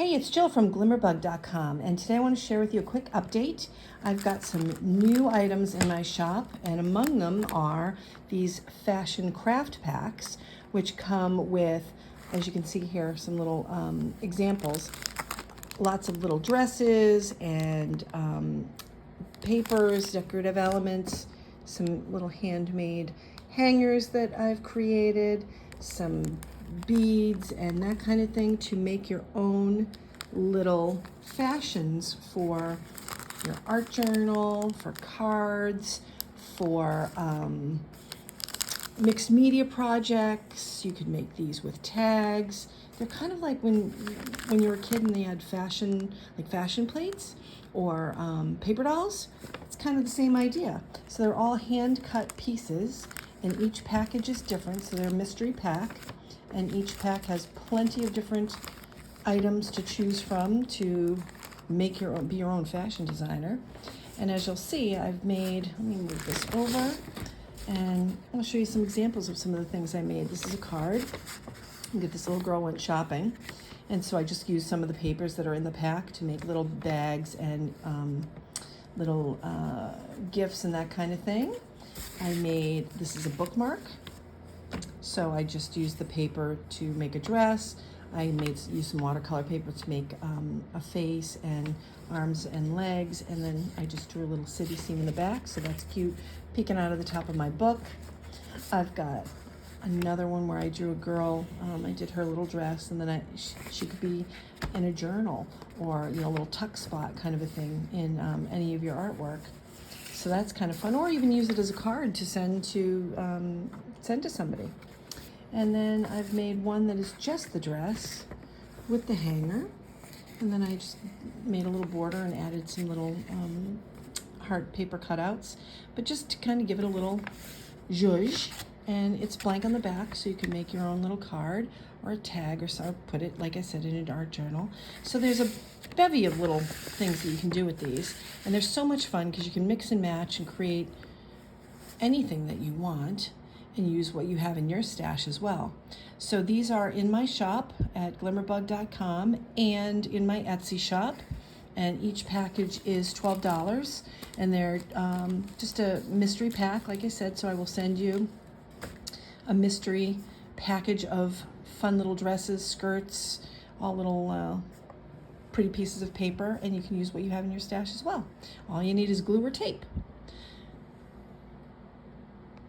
Hey, it's Jill from glimmerbug.com, and today I want to share with you a quick update. I've got some new items in my shop, and among them are these fashion craft packs, which come with, as you can see here, some little examples. Lots of little dresses and papers, decorative elements, some little handmade hangers that I've created, some beads and that kind of thing to make your own little fashions for your art journal, for cards, for mixed media projects. You could make these with tags. They're kind of like when you were a kid and they had fashion plates or paper dolls. It's kind of the same idea. So they're all hand cut pieces, and each package is different. So they're a mystery pack, and each pack has plenty of different items to choose from to make be your own fashion designer. And as you'll see, I've made, let me move this over, and I'll show you some examples of some of the things I made. This is a card. This little girl went shopping, and so I just used some of the papers that are in the pack to make little bags and little gifts and that kind of thing. I made, this is a bookmark, so I just used the paper to make a dress. I used some watercolor paper to make a face and arms and legs, and then I just drew a little city scene in the back, so that's cute, peeking out of the top of my book. I've got another one where I drew a girl. I did her little dress, and then she could be in a journal or a little tuck spot kind of a thing in any of your artwork. So that's kind of fun, or even use it as a card to send to somebody. And then I've made one that is just the dress with the hanger, and then I just made a little border and added some little heart paper cutouts, but just to kind of give it a little zhuzh. And it's blank on the back, so you can make your own little card or a tag, or so put it, like I said, in an art journal. So there's a bevy of little things that you can do with these, and they're so much fun because you can mix and match and create anything that you want and use what you have in your stash as well. So these are in my shop at glimmerbug.com and in my Etsy shop, and each package is $12, and they're just a mystery pack, like I said. So I will send you a mystery package of fun little dresses, skirts, all little pretty pieces of paper, and you can use what you have in your stash as well. All you need is glue or tape.